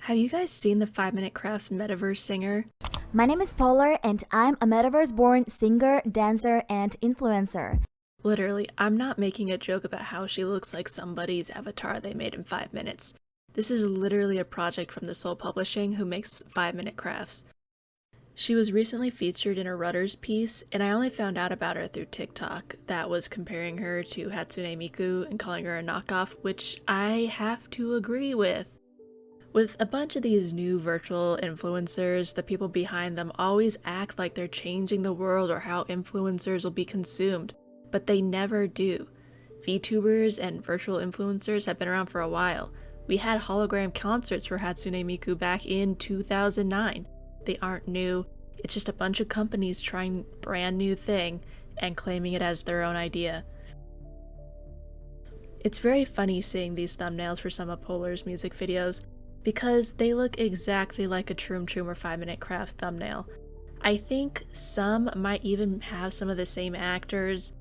Have you guys seen the 5 Minute Crafts Metaverse singer? My name is Polar, and I'm a metaverse-born singer, dancer, and influencer. Literally, I'm not making a joke about how she looks like somebody's avatar they made in 5 minutes. This is literally a project from the Soul Publishing who makes 5 Minute Crafts. She was recently featured in a Rudders piece, and I only found out about her through TikTok that was comparing her to Hatsune Miku and calling her a knockoff, which I have to agree with. With a bunch of these new virtual influencers, the people behind them always act like they're changing the world or how influencers will be consumed, but they never do. VTubers and virtual influencers have been around for a while. We had hologram concerts for Hatsune Miku back in 2009. They aren't new, it's just a bunch of companies trying a brand new thing and claiming it as their own idea. It's very funny seeing these thumbnails for some of Polar's music videos, because they look exactly like a Troom Troom or 5 Minute Craft thumbnail. I think some might even have some of the same actors.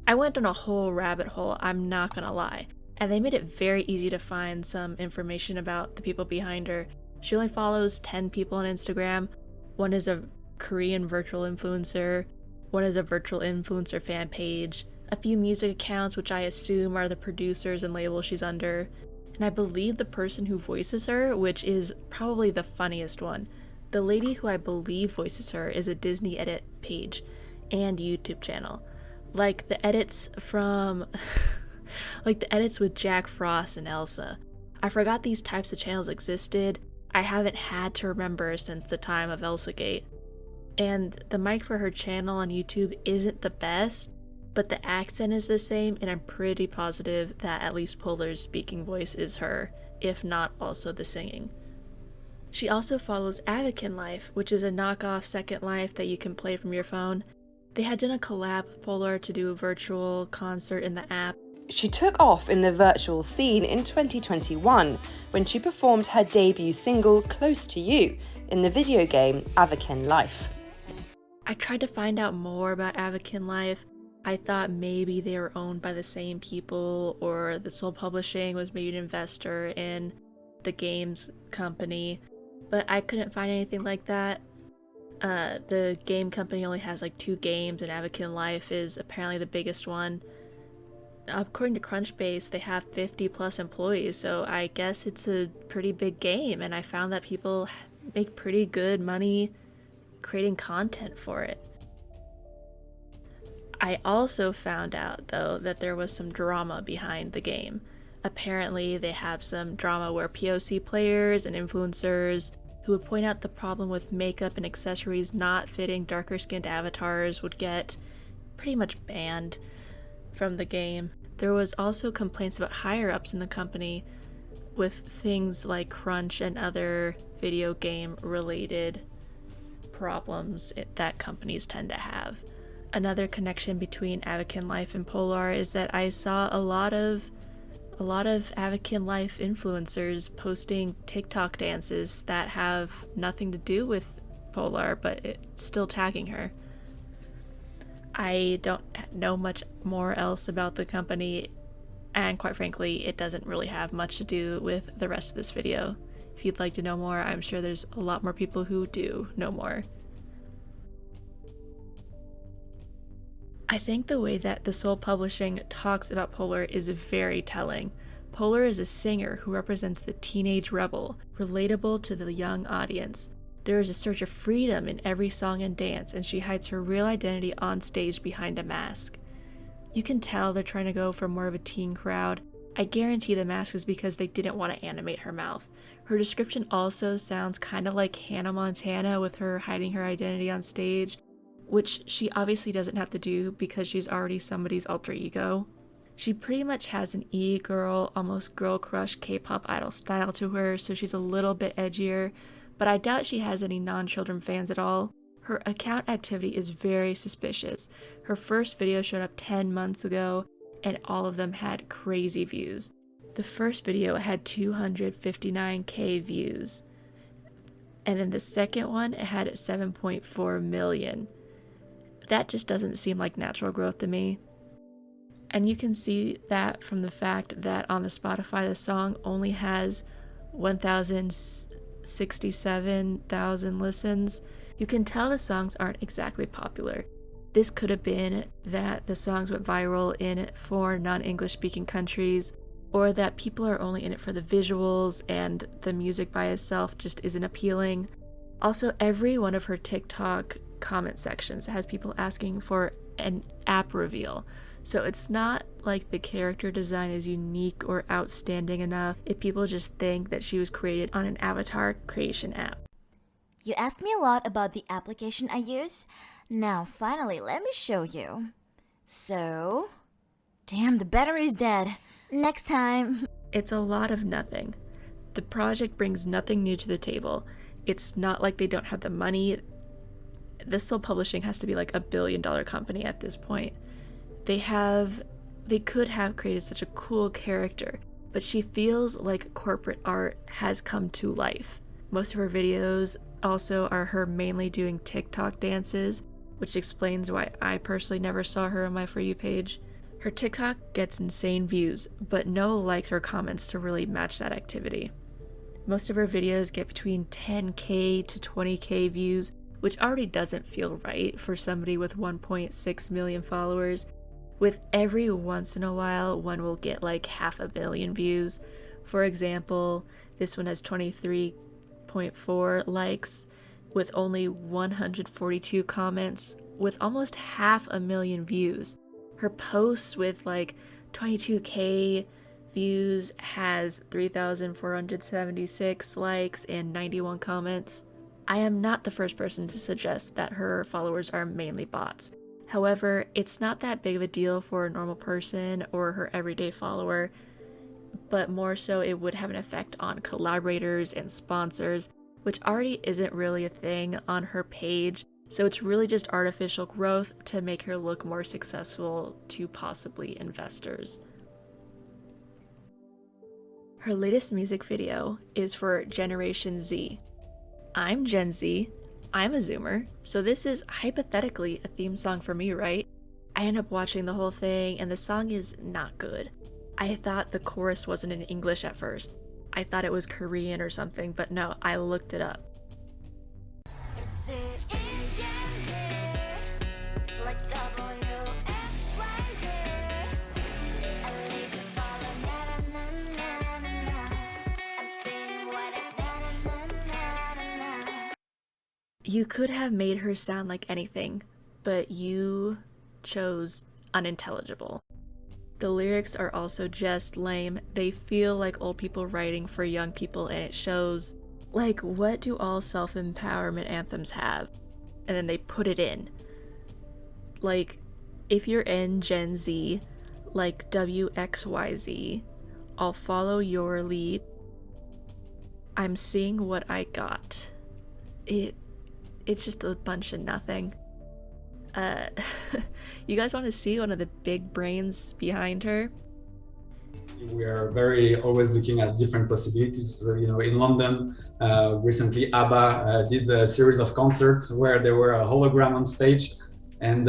I went on a whole rabbit hole, I'm not gonna lie, and they made it very easy to find some information about the people behind her. She only follows 10 people on Instagram. One is a Korean virtual influencer, one is a virtual influencer fan page, a few music accounts which I assume are the producers and labels she's under, and I believe the person who voices her, which is probably the funniest one. The lady who I believe voices her is a Disney edit page and YouTube channel. Like the edits from like the edits with Jack Frost and Elsa. I forgot these types of channels existed. I haven't had to remember since the time of Elsagate. And the mic for her channel on YouTube isn't the best, but the accent is the same, and I'm pretty positive that at least Polar's speaking voice is her, if not also the singing. She also follows Avakin Life, which is a knockoff Second Life that you can play from your phone. They had done a collab with Polar to do a virtual concert in the app. She took off in the virtual scene in 2021 when she performed her debut single Close to You in the video game Avakin Life. I tried to find out more about Avakin Life. I thought maybe they were owned by the same people, or the Soul Publishing was maybe an investor in the games company, but I couldn't find anything like that. The game company only has like 2 games, and Avakin Life is apparently the biggest one. According to Crunchbase, they have 50 plus employees, so I guess it's a pretty big game, and I found that people make pretty good money creating content for it. I also found out, though, that there was some drama behind the game. Apparently, they have some drama where POC players and influencers who would point out the problem with makeup and accessories not fitting darker-skinned avatars would get pretty much banned from the game. There was also complaints about higher-ups in the company with things like crunch and other video game-related problems that companies tend to have. Another connection between Avakin Life and Polar is that I saw a lot of Avakin Life influencers posting TikTok dances that have nothing to do with Polar, but it's still tagging her. I don't know much more else about the company, and quite frankly, it doesn't really have much to do with the rest of this video. If you'd like to know more, I'm sure there's a lot more people who do know more. I think the way that the Soul Publishing talks about Polar is very telling. Polar is a singer who represents the teenage rebel, relatable to the young audience. There is a search of freedom in every song and dance, and she hides her real identity on stage behind a mask. You can tell they're trying to go for more of a teen crowd. I guarantee the mask is because they didn't want to animate her mouth. Her description also sounds kind of like Hannah Montana with her hiding her identity on stage, which she obviously doesn't have to do because she's already somebody's alter ego. She pretty much has an e-girl, almost girl crush K-pop idol style to her, so she's a little bit edgier, but I doubt she has any non-children fans at all. Her account activity is very suspicious. Her first video showed up 10 months ago, and all of them had crazy views. The first video had 259k views, and then the second one it had 7.4 million. That just doesn't seem like natural growth to me. And you can see that from the fact that on the Spotify the song only has 1,000 67,000 listens. You can tell the songs aren't exactly popular. This could have been that the songs went viral in 4 non-English speaking countries, or that people are only in it for the visuals and the music by itself just isn't appealing. Also, every one of her TikTok comment sections has people asking for an app reveal. So it's not like the character design is unique or outstanding enough if people just think that she was created on an avatar creation app. You asked me a lot about the application I use. Now, finally, let me show you. So, damn, the battery's dead. Next time. It's a lot of nothing. The project brings nothing new to the table. It's not like they don't have the money. This Soul Publishing has to be like $1 billion company at this point. They could have created such a cool character, but she feels like corporate art has come to life. Most of her videos also are her mainly doing TikTok dances, which explains why I personally never saw her on my For You page. Her TikTok gets insane views, but no likes or comments to really match that activity. Most of her videos get between 10k to 20k views, which already doesn't feel right for somebody with 1.6 million followers. With every once in a while, one will get like 500,000 views. For example, this one has 23.4 likes with only 142 comments with almost 500,000 views. Her posts with like 22k views has 3,476 likes and 91 comments. I am not the first person to suggest that her followers are mainly bots. However, it's not that big of a deal for a normal person or her everyday follower, but more so it would have an effect on collaborators and sponsors, which already isn't really a thing on her page, so it's really just artificial growth to make her look more successful to possibly investors. Her latest music video is for Generation Z. I'm Gen Z. I'm a Zoomer, so this is hypothetically a theme song for me, right? I end up watching the whole thing, and the song is not good. I thought the chorus wasn't in English at first. I thought it was Korean or something, but no, I looked it up. You could have made her sound like anything, but you chose unintelligible. The lyrics are also just lame. They feel like old people writing for young people, and it shows. Like, what do all self-empowerment anthems have? And then they put it in. Like, if you're in Gen Z, like WXYZ, I'll follow your lead. I'm seeing what I got. It's just a bunch of nothing. You guys want to see one of the big brains behind her? We are always looking at different possibilities. So, in London, recently ABBA did a series of concerts where there were a hologram on stage, and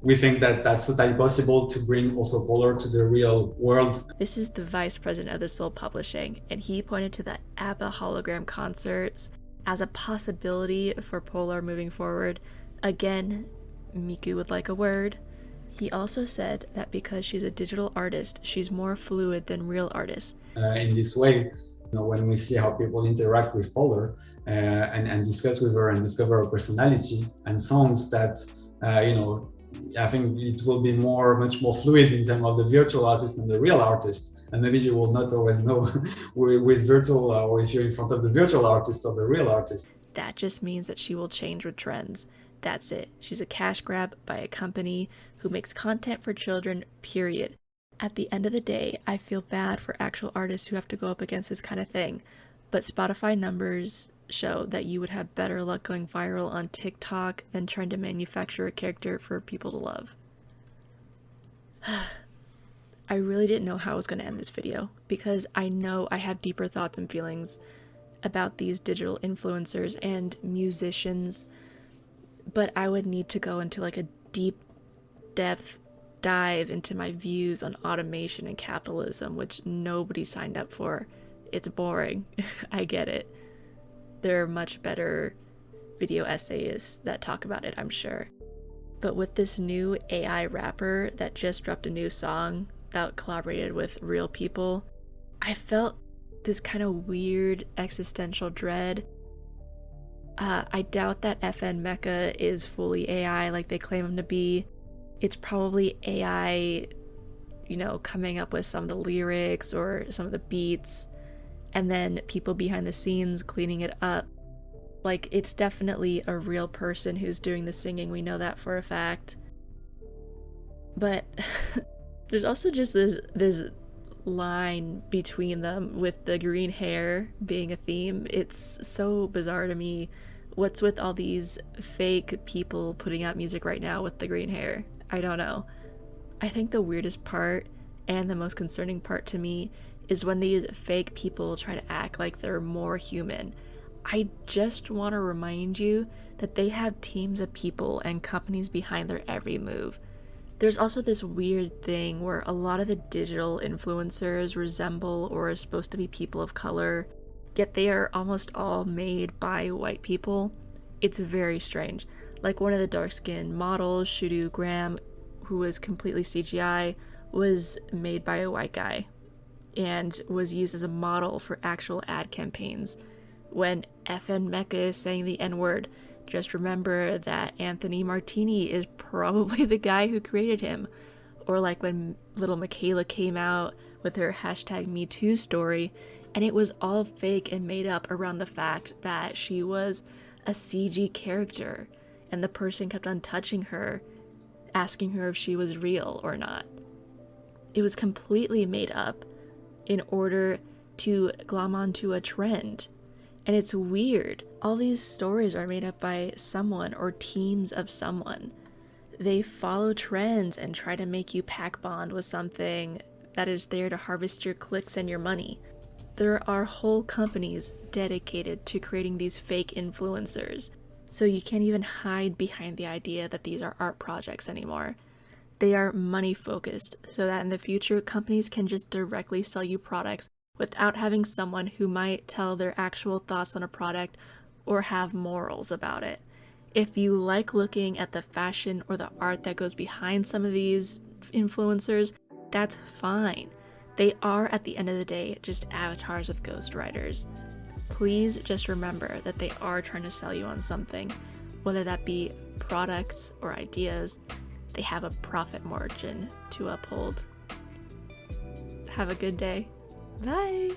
we think that that's totally possible to bring also Polar to the real world. This is the vice president of the Soul Publishing, and he pointed to the ABBA hologram concerts as a possibility for Polar moving forward. Again, Miku would like a word. He also said that because she's a digital artist, she's more fluid than real artists. In this way, when we see how people interact with Polar and discuss with her and discover her personality and songs, that I think it will be much more fluid in terms of the virtual artist and the real artist. And maybe you will not always know with virtual, or if you're in front of the virtual artist or the real artist. That just means that she will change with trends. That's it. She's a cash grab by a company who makes content for children, period. At the end of the day, I feel bad for actual artists who have to go up against this kind of thing. But Spotify numbers show that you would have better luck going viral on TikTok than trying to manufacture a character for people to love. I really didn't know how I was going to end this video, because I know I have deeper thoughts and feelings about these digital influencers and musicians, but I would need to go into like a deep depth dive into my views on automation and capitalism, which nobody signed up for. It's boring. I get it. There are much better video essayists that talk about it, I'm sure. But with this new AI rapper that just dropped a new song that collaborated with real people, I felt this kind of weird existential dread. I doubt that FN Meka is fully AI like they claim him to be. It's probably AI, coming up with some of the lyrics or some of the beats, and then people behind the scenes cleaning it up. Like, it's definitely a real person who's doing the singing, we know that for a fact. But there's also just this line between them with the green hair being a theme. It's so bizarre to me. What's with all these fake people putting out music right now with the green hair? I don't know. I think the weirdest part and the most concerning part to me is when these fake people try to act like they're more human. I just want to remind you that they have teams of people and companies behind their every move. There's also this weird thing where a lot of the digital influencers resemble or are supposed to be people of color, yet they are almost all made by white people. It's very strange. Like one of the dark-skinned models, Shudu Graham, who was completely CGI, was made by a white guy and was used as a model for actual ad campaigns. When FN Meka is saying the N-word, just remember that Anthony Martini is probably the guy who created him. Or like when little Michaela came out with her #MeToo story, and it was all fake and made up around the fact that she was a CG character, and the person kept on touching her, asking her if she was real or not. It was completely made up in order to glom onto a trend. And it's weird. All these stories are made up by someone or teams of someone. They follow trends and try to make you pack bond with something that is there to harvest your clicks and your money. There are whole companies dedicated to creating these fake influencers, so you can't even hide behind the idea that these are art projects anymore. They are money focused, so that in the future companies can just directly sell you products without having someone who might tell their actual thoughts on a product or have morals about it. If you like looking at the fashion or the art that goes behind some of these influencers, that's fine. They are, at the end of the day, just avatars with ghostwriters. Please just remember that they are trying to sell you on something, whether that be products or ideas. They have a profit margin to uphold. Have a good day. Bye!